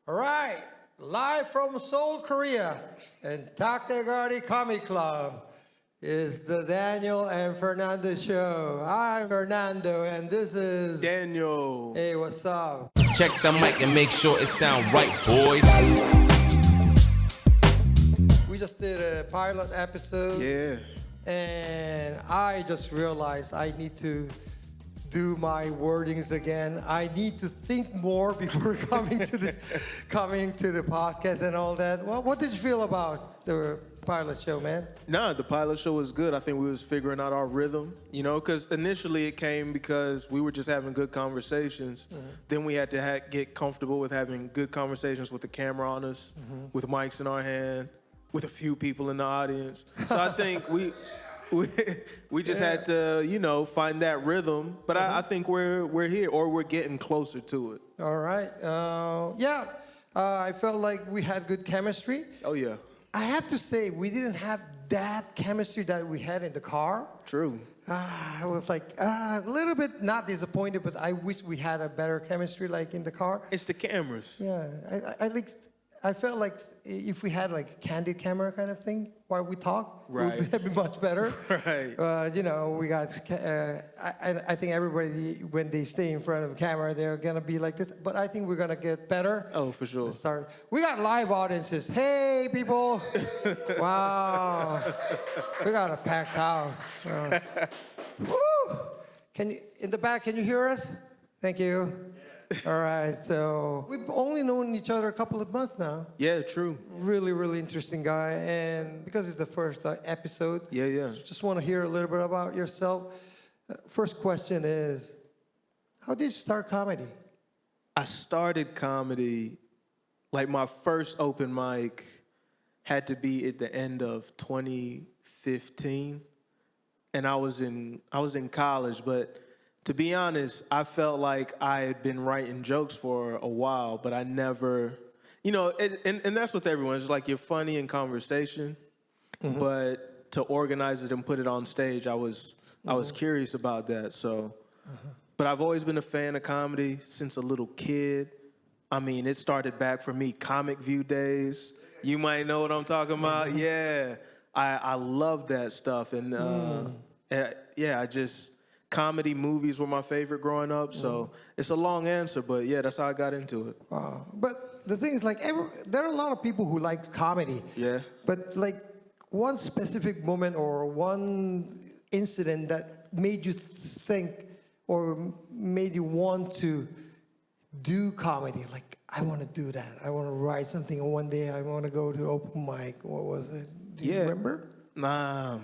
All right, live from Seoul, Korea, and Taktegari Comedy Club is the Daniel and Fernando show. I'm Fernando, and this is Daniel. Hey, what's up? Check the mic and make sure it sound right, boys. We just did a pilot episode. Yeah. And I just realized I need to do my wordings again. I need to think more before coming to the podcast and all that. Well, what did you feel about the pilot show, man? Nah, the pilot show was good. I think we was figuring out our rhythm, because initially it came because we were just having good conversations. Mm-hmm. Then we had to get comfortable with having good conversations with the camera on us, with mics in our hand, with a few people in the audience. So I think we just had to, find that rhythm. But I think we're here, or we're getting closer to it. All right. I felt like we had good chemistry. Oh, yeah. I have to say, we didn't have that chemistry that we had in the car. True. I was like a little bit not disappointed, but I wish we had a better chemistry like in the car. It's the cameras. Yeah. I felt like if we had like a candid camera kind of thing while we talk, right, it would be much better. Right. We got. I think everybody when they stay in front of the camera, they're gonna be like this. But I think we're gonna get better. Oh, for sure. We got live audiences. Hey, people! Wow, we got a packed house. Woo! Can you in the back? Can you hear us? Thank you. All right, so we've only known each other a couple of months now. Yeah, true. Really, really interesting guy, and because it's the first episode, yeah, just want to hear a little bit about yourself. First question is, how did you start comedy? I started comedy, like my first open mic had to be at the end of 2015, and I was in college, but to be honest, I felt like I had been writing jokes for a while, but I never, and that's with everyone. It's like you're funny in conversation, but to organize it and put it on stage, I was curious about that. So, but I've always been a fan of comedy since a little kid. I mean, it started back for me, Comic View days. You might know what I'm talking about. Yeah, I love that stuff, and comedy movies were my favorite growing up, so it's a long answer, but yeah, that's how I got into it. Wow. But the thing is, there are a lot of people who like comedy. Yeah. But one specific moment or one incident that made you think or made you want to do comedy, like, I want to do that. I want to write something, and one day I want to go to open mic. What was it? Do you remember? Nah,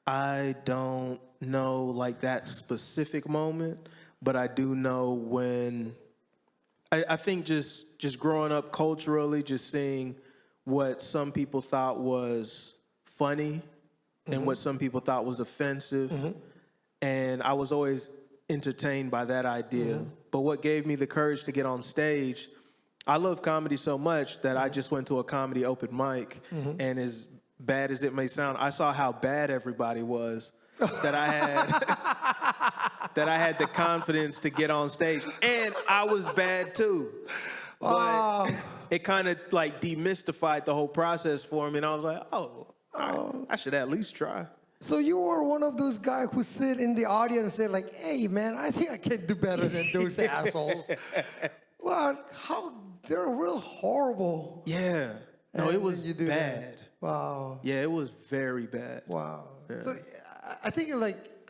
I don't know like that specific moment, but I do know when I think just growing up culturally, just seeing what some people thought was funny and what some people thought was offensive. And I was always entertained by that idea. But what gave me the courage to get on stage, I love comedy so much that I just went to a comedy open mic, and as bad as it may sound, I saw how bad everybody was that I had the confidence to get on stage, and I was bad too. But it kind of like demystified the whole process for me, and I was like, I should at least try. So you were one of those guys who sit in the audience and say like, hey man, I think I can do better than those assholes. Well, they're real horrible. Yeah. No, it was bad. That. Wow. Yeah, it was very bad. Wow. Yeah. So I think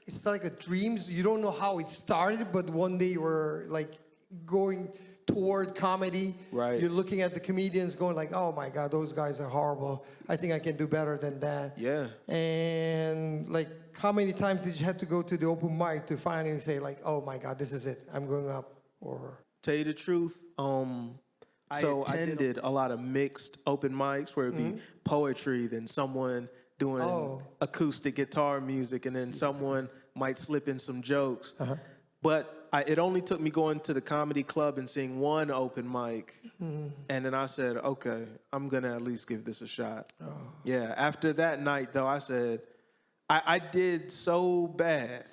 it's like a dream. So you don't know how it started, but one day you were like going toward comedy. Right. You're looking at the comedians going like, oh my God, those guys are horrible. I think I can do better than that. Yeah. And like, how many times did you have to go to the open mic to finally say like, oh my God, this is it. I'm going up? Or tell you the truth, I attended a lot of mixed open mics where it'd be poetry, then someone doing acoustic guitar music, and then someone might slip in some jokes. But it only took me going to the comedy club and seeing one open mic, and then I said, okay, I'm going to at least give this a shot. Yeah, after that night, though, I said, I did so bad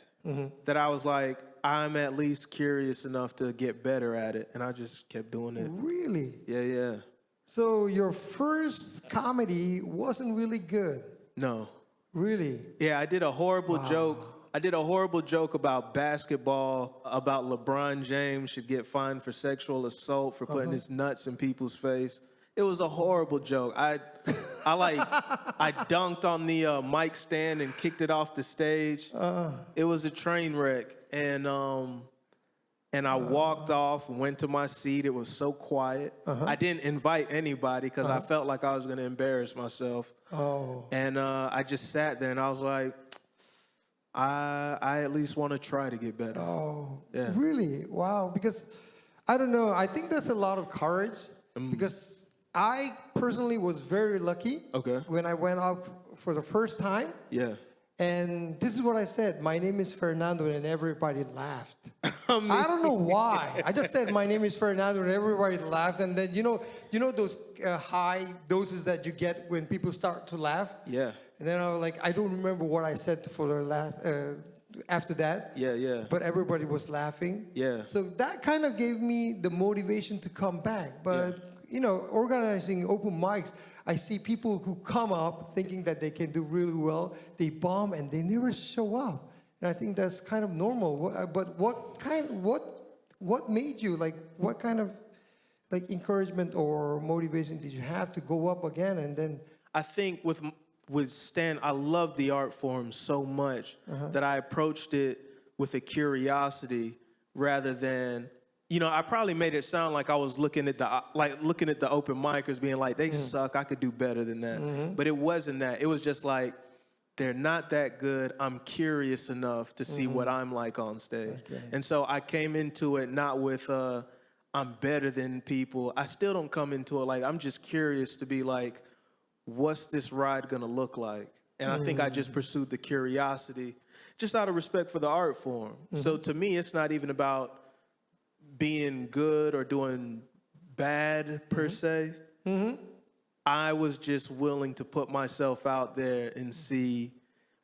that I was like, I'm at least curious enough to get better at it, and I just kept doing it. Really? Yeah. So your first comedy wasn't really good? No. Really? Yeah, I did a horrible joke. I did a horrible joke about basketball, about LeBron James should get fined for sexual assault for putting his nuts in people's face. It was a horrible joke. I dunked on the mic stand and kicked it off the stage. It was a train wreck, and I walked off and went to my seat. It was so quiet. I didn't invite anybody because I felt like I was going to embarrass myself. And I just sat there and I was like, I at least want to try to get better. Yeah. Really? Wow. Because I don't know. I think that's a lot of courage because I personally was very lucky when I went up for the first time. Yeah. And this is what I said. My name is Fernando, and everybody laughed. I don't know why. I just said my name is Fernando, and everybody laughed. And then you know those high doses that you get when people start to laugh. Yeah. And then I was like, I don't remember what I said for the last after that. Yeah. But everybody was laughing. Yeah. So that kind of gave me the motivation to come back. But organizing open mics, I see people who come up thinking that they can do really well. They bomb and they never show up. And I think that's kind of normal. But what made you, like, what kind of like encouragement or motivation did you have to go up again? And then I think with stand, I love the art form so much that I approached it with a curiosity rather than, I probably made it sound like I was looking at the open micers being like, they suck, I could do better than that. But it wasn't that. It was just like, they're not that good. I'm curious enough to see what I'm like on stage. Okay. And so I came into it not with, I'm better than people. I still don't come into it like, I'm just curious to be like, what's this ride gonna look like? And I think I just pursued the curiosity just out of respect for the art form. So to me, it's not even about being good or doing bad per se. I was just willing to put myself out there and see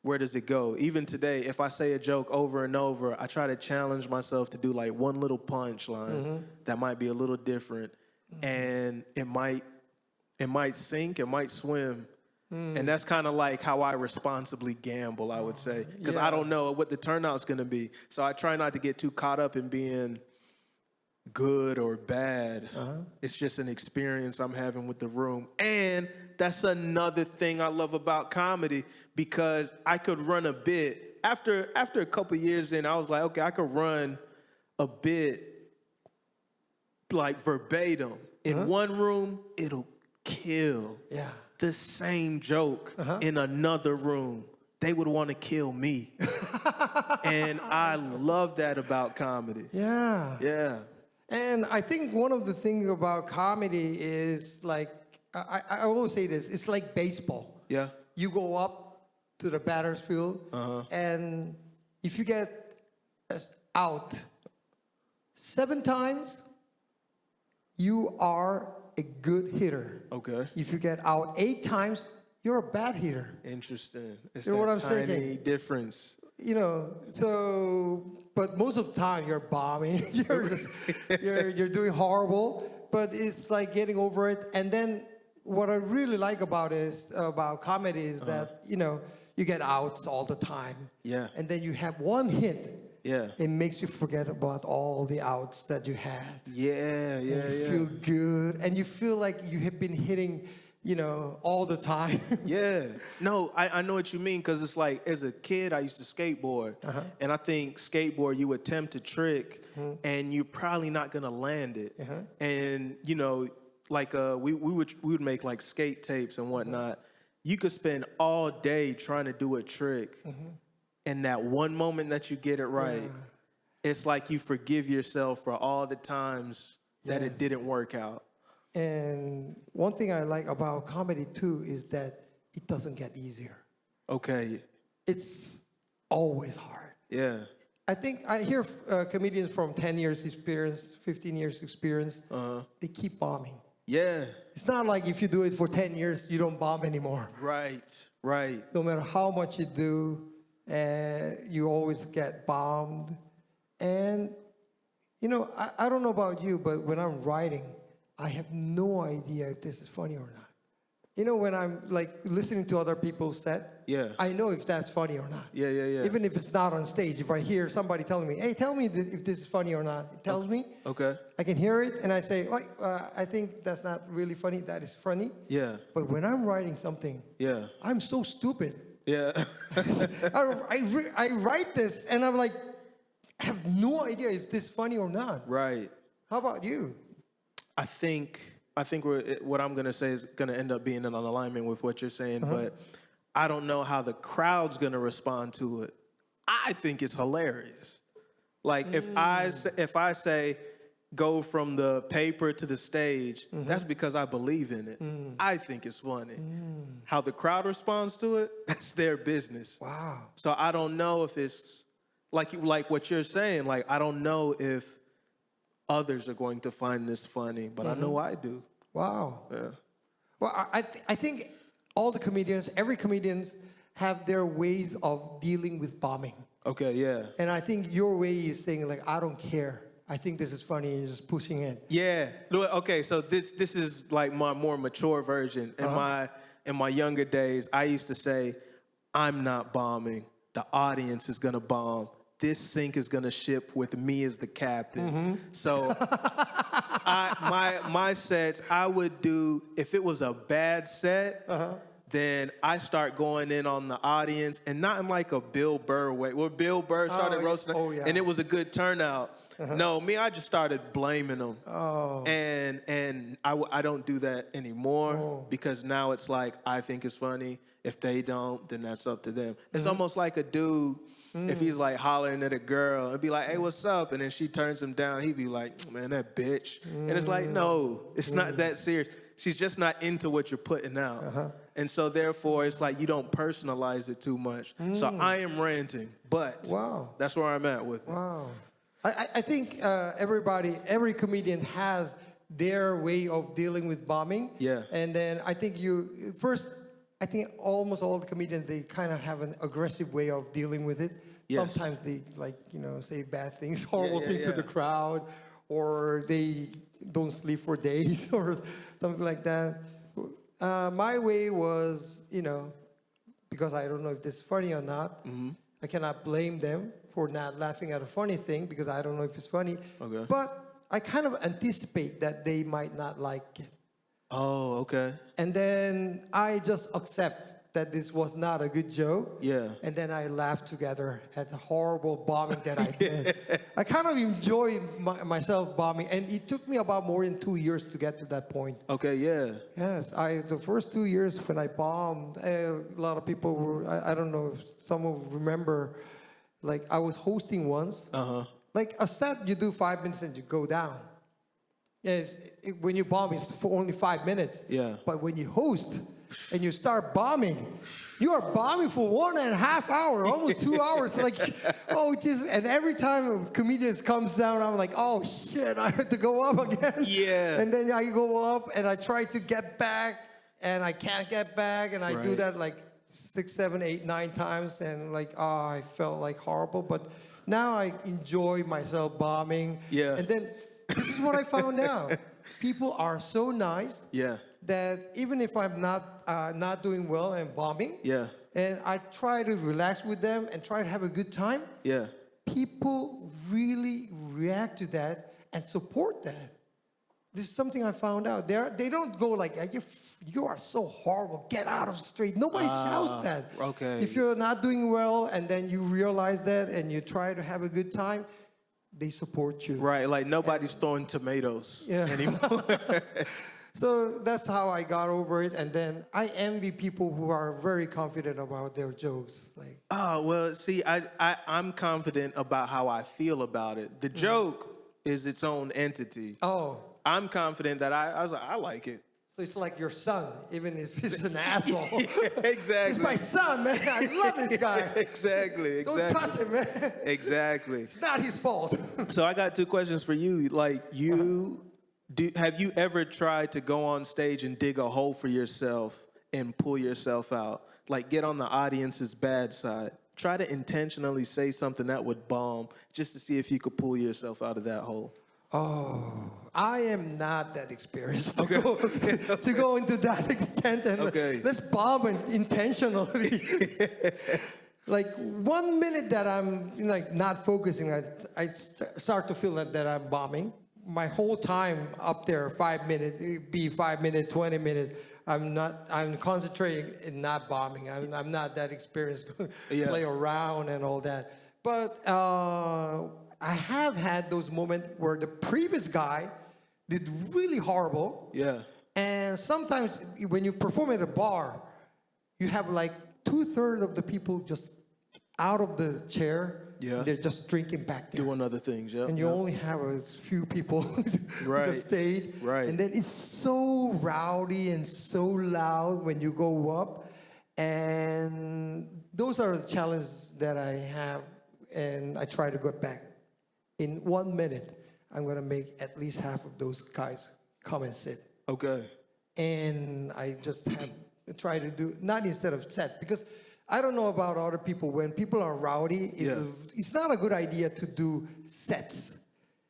where does it go. Even today, if I say a joke over and over, I try to challenge myself to do like one little punchline that might be a little different, and it might sink, it might swim. And that's kind of like how I responsibly gamble, I would say, because I don't know what the turnout's going to be. So I try not to get too caught up in being good or bad. It's just an experience I'm having with the room. And that's another thing I love about comedy, because I could run a bit. After a couple years in, I was like, okay, I could run a bit like verbatim. In one room, it'll kill. Yeah. The same joke in another room, they would want to kill me. And I love that about comedy. Yeah. And I think one of the things about comedy is like, I always say this, it's like baseball. Yeah. You go up to the batter's field, and if you get out 7 times, you are a good hitter. Okay. If you get out 8 times, you're a bad hitter. Interesting. It's you know that what I'm tiny saying? difference. But most of the time you're bombing. you're doing horrible. But it's like getting over it. And then what I really like about comedy is that you get outs all the time. Yeah. And then you have one hit. Yeah. It makes you forget about all the outs that you had. Yeah. You feel good, and you feel like you have been hitting, all the time. Yeah. No, I know what you mean, because it's like, as a kid, I used to skateboard. And I think skateboard, you attempt a trick, and you're probably not going to land it. And, like we would make like skate tapes and whatnot. You could spend all day trying to do a trick. And that one moment that you get it right, it's like you forgive yourself for all the times that it didn't work out. And one thing I like about comedy too is that it doesn't get easier. Okay. It's always hard. Yeah. I think I hear comedians from 10 years experience, 15 years experience, they keep bombing. Yeah. It's not like if you do it for 10 years, you don't bomb anymore. Right. No matter how much you do, you always get bombed. And, I don't know about you, but when I'm writing, I have no idea if this is funny or not. When I'm like listening to other people's set, Yeah. I know if that's funny or not. Yeah. Even if it's not on stage, if I hear somebody telling me, hey, tell me if this is funny or not, it tells me. Okay. I can hear it and I say, I think that's not really funny, that is funny. Yeah. But when I'm writing something, Yeah. I'm so stupid. Yeah. I write this and I'm like, I have no idea if this is funny or not. Right. How about you? I think what I'm gonna say is gonna end up being in alignment with what you're saying, but I don't know how the crowd's gonna respond to it. I think it's hilarious. Like if I say go from the paper to the stage, that's because I believe in it. I think it's funny. How the crowd responds to it, that's their business. Wow. So I don't know if it's like what you're saying. Like I don't know if others are going to find this funny, but I know I do. Wow. Yeah. Well, I think all the comedians, every comedians have their ways of dealing with bombing. Okay, yeah. And I think your way is saying like, I don't care. I think this is funny and just pushing it. Yeah. Okay, so this is like my more mature version. In my younger days, I used to say, I'm not bombing. The audience is gonna bomb. This sink is gonna ship with me as the captain. So my sets, I would do, if it was a bad set, then I start going in on the audience, and not in like a Bill Burr way, where Bill Burr started roasting, and it was a good turnout. No, I just started blaming them. And I don't do that anymore because now it's like, I think it's funny. If they don't, then that's up to them. It's almost like a dude, if he's like hollering at a girl and be like, hey, what's up? And then she turns him down, he'd be like, man, that bitch. And it's like, no, it's not that serious. She's just not into what you're putting out. And so therefore, it's like you don't personalize it too much. So I am ranting, but that's where I'm at with it. Wow. I think every comedian has their way of dealing with bombing. Yeah. And then I think I think almost all the comedians, they kind of have an aggressive way of dealing with it. Yes. Sometimes they say bad things, horrible things to the crowd, or they don't sleep for days or something like that. My way was, because I don't know if this is funny or not, I cannot blame them for not laughing at a funny thing because I don't know if it's funny. Okay. But I kind of anticipate that they might not like it. Oh, okay. And then I just accept that this was not a good joke. Yeah. And then I laugh together at the horrible bombing that I did. I kind of enjoy myself bombing. And it took me about more than 2 years to get to that point. Okay, yeah. Yes, the first 2 years when I bombed, a lot of people were, I don't know if someone will remember, like I was hosting once. Like a set, you do 5 minutes and you go down. Yeah, when you bomb, it's for only 5 minutes. Yeah. But when you host and you start bombing, you are bombing for 1.5 hours, almost 2 hours. Like, and every time a comedian comes down, I'm like, oh shit, I have to go up again. Yeah. And then I go up and I try to get back and I can't get back. And I do that like 6, 7, 8, 9 times. And like, I felt like horrible. But now I enjoy myself bombing. Yeah. And then this is what I found out. People are so nice that even if I'm not doing well and bombing, and I try to relax with them and try to have a good time, people really react to that and support that. This is something I found out. They don't go like, you are so horrible, get out of the street. Nobody shouts that. Okay. If you're not doing well and then you realize that and you try to have a good time, they support you. Right, like nobody's throwing tomatoes anymore. So that's how I got over it. And then I envy people who are very confident about their jokes. Like, well, see, I'm confident about how I feel about it. The joke is its own entity. I'm confident that I was like, I like it. So it's like your son, even if he's an asshole. Exactly. He's my son, man. I love this guy. Exactly. Don't touch him, man. Exactly. It's not his fault. So I got 2 questions for you. Like, have you ever tried to go on stage and dig a hole for yourself and pull yourself out? Like, get on the audience's bad side. try to intentionally say something that would bomb just to see if you could pull yourself out of that hole? Oh, I am not that experienced to go into that extent and let's bomb intentionally. Like 1 minute that I'm like not focusing, I start to feel that I'm bombing. My whole time up there, 5 minutes, it'd be 5 minutes, 20 minutes. I'm concentrating and not bombing. I'm not that experienced to play around and all that. But I have had those moments where the previous guy did really horrible. Yeah. And sometimes when you perform at a bar, you have like 2/3 of the people just out of the chair. Yeah. They're just drinking back there. Doing other things, yeah. And you only have a few people who just stayed. Right. And then it's so rowdy and so loud when you go up. And those are the challenges that I have. And I try to get back. In 1 minute, I'm going to make at least half of those guys come and sit. Okay. And I just have try to do, not instead of set, because I don't know about other people. When people are rowdy, it's not a good idea to do sets.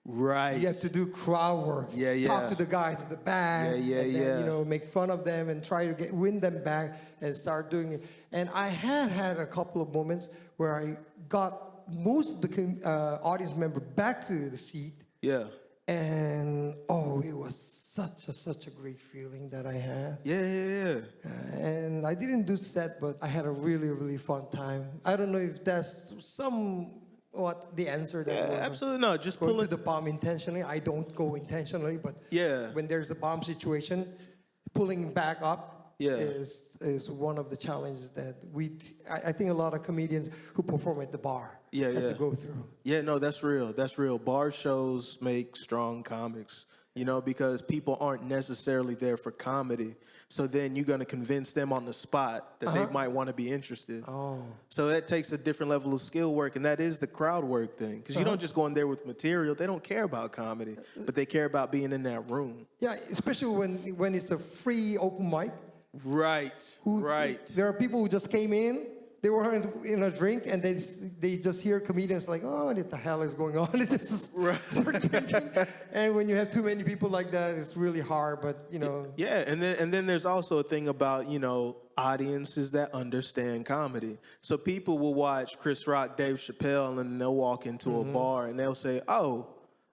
Right. You have to do crowd work. Talk to the guys at the back. And then, make fun of them and try to win them back and start doing it. And I had a couple of moments where I got most of the audience member back to the seat. Yeah. And it was such a great feeling that I had. Yeah. And I didn't do set, but I had a really, really fun time. I don't know if that's somewhat the answer that absolutely no. Just pull to the bomb intentionally. I don't go intentionally, but when there's a bomb situation, pulling back up is one of the challenges that I think a lot of comedians who perform at the bar have to go through. Yeah, no, that's real. That's real. Bar shows make strong comics, because people aren't necessarily there for comedy. So then you're going to convince them on the spot that they might want to be interested. So that takes a different level of skill work, and that is the crowd work thing. Because you don't just go in there with material. They don't care about comedy, but they care about being in that room. Yeah, especially when it's a free open mic. Right. There are people who just came in. They were in a drink, and they just hear comedians like, oh, what the hell is going on? They just start drinking. And when you have too many people like that, it's really hard. But Yeah, and then there's also a thing about audiences that understand comedy. So people will watch Chris Rock, Dave Chappelle, and they'll walk into a bar and they'll say, oh,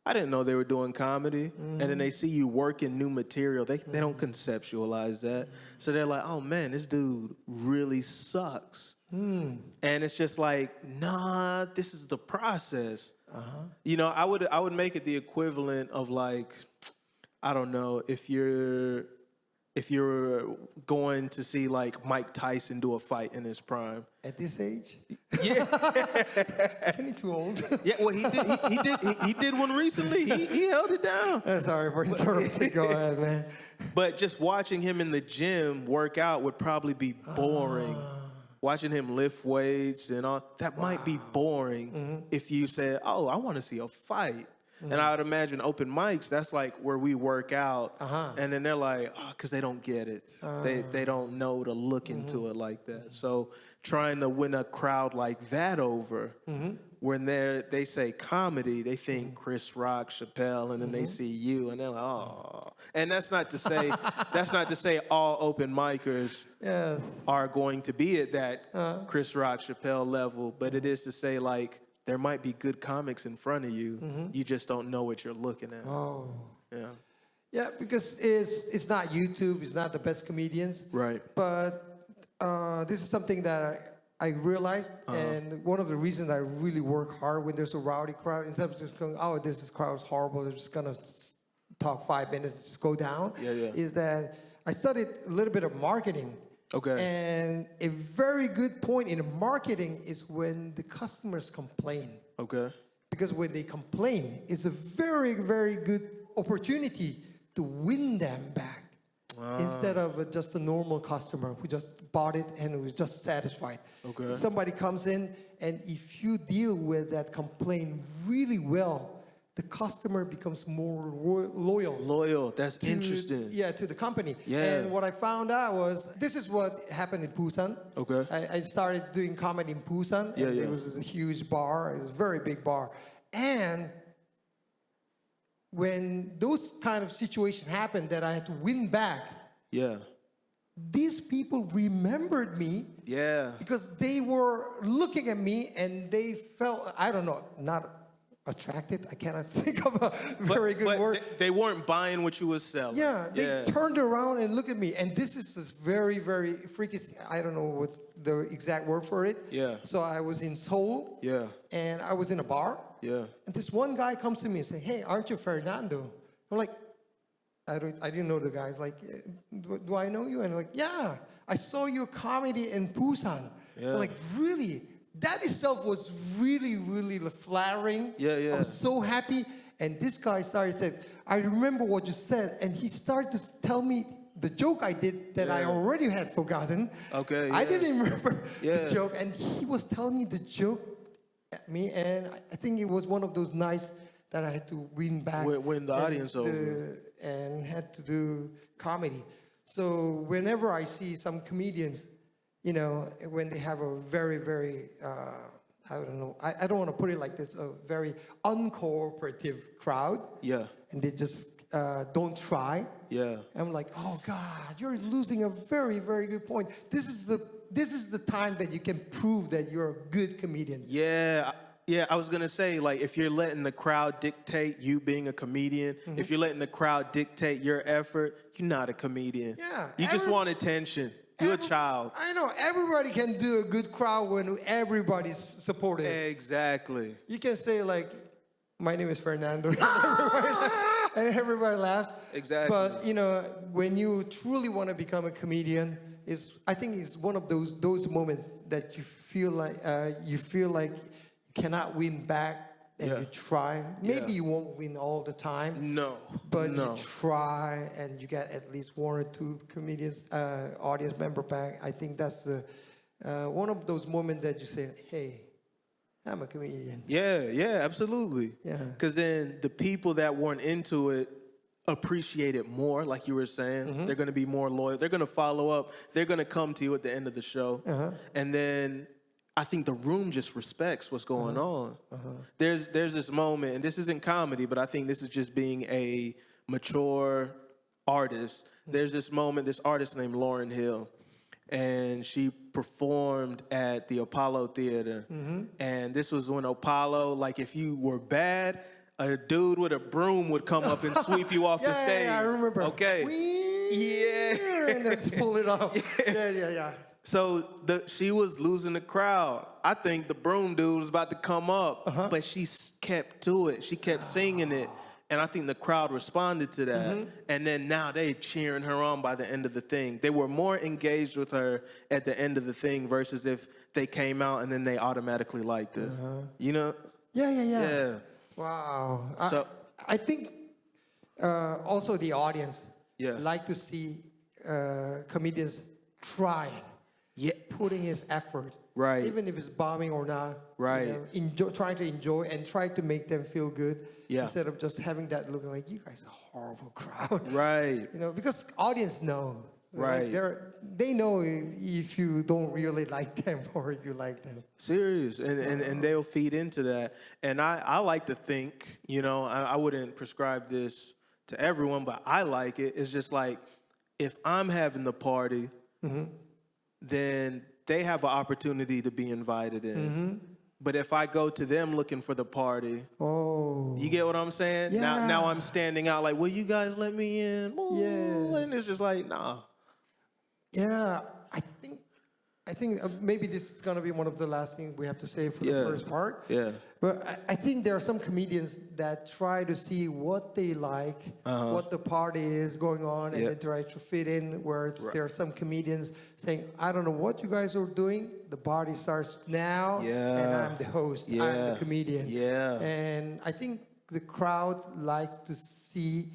I didn't know they were doing comedy. And then they see you working new material. They don't conceptualize that. So they're like, oh man, this dude really sucks. And it's just like, nah, this is the process. I would make it the equivalent of like, I don't know, if you're going to see like Mike Tyson do a fight in his prime. At this age? Yeah. Isn't he too old? Yeah, well, he did one recently. He held it down. Sorry for interrupting. Go ahead, man. But just watching him in the gym work out would probably be boring. Watching him lift weights and all, that might be boring if you said, oh, I want to see a fight. And I would imagine open mics, that's like where we work out. And then they're like, oh, because they don't get it. They don't know to look into it like that. So trying to win a crowd like that over, when they say comedy, they think Chris Rock, Chappelle, and then they see you, and they're like, oh. And that's not to say all open micers are going to be at that Chris Rock, Chappelle level, but it is to say like, there might be good comics in front of you. You just don't know what you're looking at. Yeah, because it's not YouTube. It's not the best comedians. Right. But this is something that I realized, and one of the reasons I really work hard when there's a rowdy crowd, instead of just going, oh, this crowd is horrible, they're just gonna talk 5 minutes, just go down, is that I studied a little bit of marketing. Okay. And a very good point in marketing is when the customers complain. Okay. Because when they complain, it's a very, very good opportunity to win them back. Instead of just a normal customer who just bought it and was just satisfied. Okay. If somebody comes in, and if you deal with that complaint really well, the customer becomes more loyal. Loyal. That's interesting. Yeah, to the company. Yeah. And what I found out was, this is what happened in Busan. Okay. I started doing comedy in Busan. Yeah, and yeah. It was a huge bar. It was a very big bar. And when those kind of situations happened that I had to win back, Yeah. these people remembered me Yeah. because they were looking at me and they felt, I don't know, not attracted. I cannot think of a very good word. They weren't buying what you were selling. Yeah, they turned around and looked at me. And this is this very, very freaky thing. I don't know what the exact word for it. Yeah. So I was in Seoul. Yeah. And I was in a bar. Yeah. And this one guy comes to me and says, "Hey, aren't you Fernando?" I'm like, I didn't know the guy. He's like, "Do I know you?" And I'm like, "Yeah, I saw your comedy in Busan." Yeah. I'm like, "Really?" That itself was really, really flattering. Yeah, yeah. I was so happy. And this guy started saying, "I remember what you said." And he started to tell me the joke I did that I already had forgotten. Okay, I yeah. didn't remember Yeah. the joke. And he was telling me the joke at me. And I think it was one of those nights that I had to win back. Win the audience over. And had to do comedy. So whenever I see some comedians, you know, when they have a very, very, I don't know, I don't want to put it like this, a very uncooperative crowd. Yeah. And they just don't try. Yeah. I'm like, oh God, you're losing a very, very good point. This is the time that you can prove that you're a good comedian. Yeah. Yeah, I was gonna say, like, if you're letting the crowd dictate you being a comedian, if you're letting the crowd dictate your effort, you're not a comedian. Yeah, You just want attention. You're a child. I know, everybody can do a good crowd when everybody's supportive. Exactly. You can say like, "My name is Fernando," and everybody laughs. Exactly. But you know, when you truly want to become a comedian, I think it's one of those moments that you feel like you cannot win back, and you try. Maybe you won't win all the time. No. But you try, and you get at least one or two comedians, audience member back. I think that's one of those moments that you say, "Hey, I'm a comedian." Yeah, absolutely. Yeah. Because then the people that weren't into it appreciate it more, like you were saying. They're going to be more loyal. They're going to follow up. They're going to come to you at the end of the show. And then I think the room just respects what's going on. There's this moment, and this isn't comedy, but I think this is just being a mature artist. There's this moment, this artist named Lauryn Hill, and she performed at the Apollo Theater. And this was when Apollo, like if you were bad, a dude with a broom would come up and sweep you off the stage. Yeah, I remember. Okay. Yeah. And then pull it off. Yeah. So she was losing the crowd. I think the broom dude was about to come up, but she kept to it. She kept singing it. And I think the crowd responded to that. And then now they cheering her on by the end of the thing. They were more engaged with her at the end of the thing versus if they came out and then they automatically liked it. You know? Yeah. Wow. So I think also the audience Yeah. like to see comedians trying. Yeah. Putting his effort. Right. Even if it's bombing or not. Right. You know, trying to enjoy and try to make them feel good. Yeah. Instead of just having that looking like, you guys are a horrible crowd. Right. You know, because audience know. Right. Like they know if you don't really like them or you like them. Serious. And they'll feed into that. And I like to think, you know, I wouldn't prescribe this to everyone, but I like it. It's just like, if I'm having the party, then they have an opportunity to be invited in. But if I go to them looking for the party, you get what I'm saying? Yeah. Now I'm standing out like, will you guys let me in? Ooh. Yeah. And it's just like, nah. Yeah, I think maybe this is going to be one of the last things we have to say for the first part. Yeah. But I think there are some comedians that try to see what they like, what the party is going on, and then try to fit in. Where there are some comedians saying, "I don't know what you guys are doing. The party starts now, and I'm the host. I'm the comedian." Yeah. And I think the crowd likes to see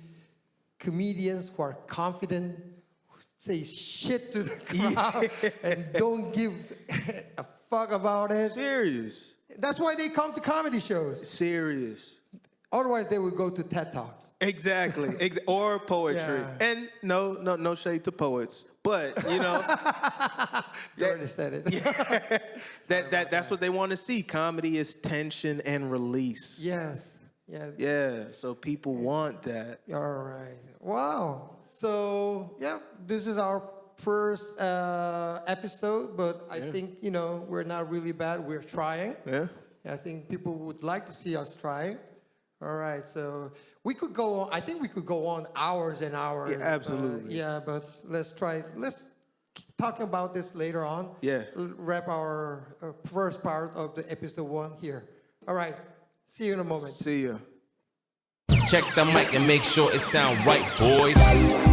comedians who are confident, say shit to the crowd and don't give a fuck about it. Serious. That's why they come to comedy shows. Serious. Otherwise, they would go to TED Talk. Exactly. Or poetry. Yeah. And no shade to poets. But, You already said it. that's what they want to see. Comedy is tension and release. Yes. Yeah. Yeah. So people want that. All right. Wow. So, yeah, this is our first episode, but I think, we're not really bad. We're trying. Yeah. I think people would like to see us trying. All right, so we could go on. I think we could go on hours and hours. Yeah, absolutely. But let's try. Let's keep talking about this later on. Yeah. Wrap our first part of the episode 1 here. All right. See you in a moment. See ya. Check the mic and make sure it sound right, boys.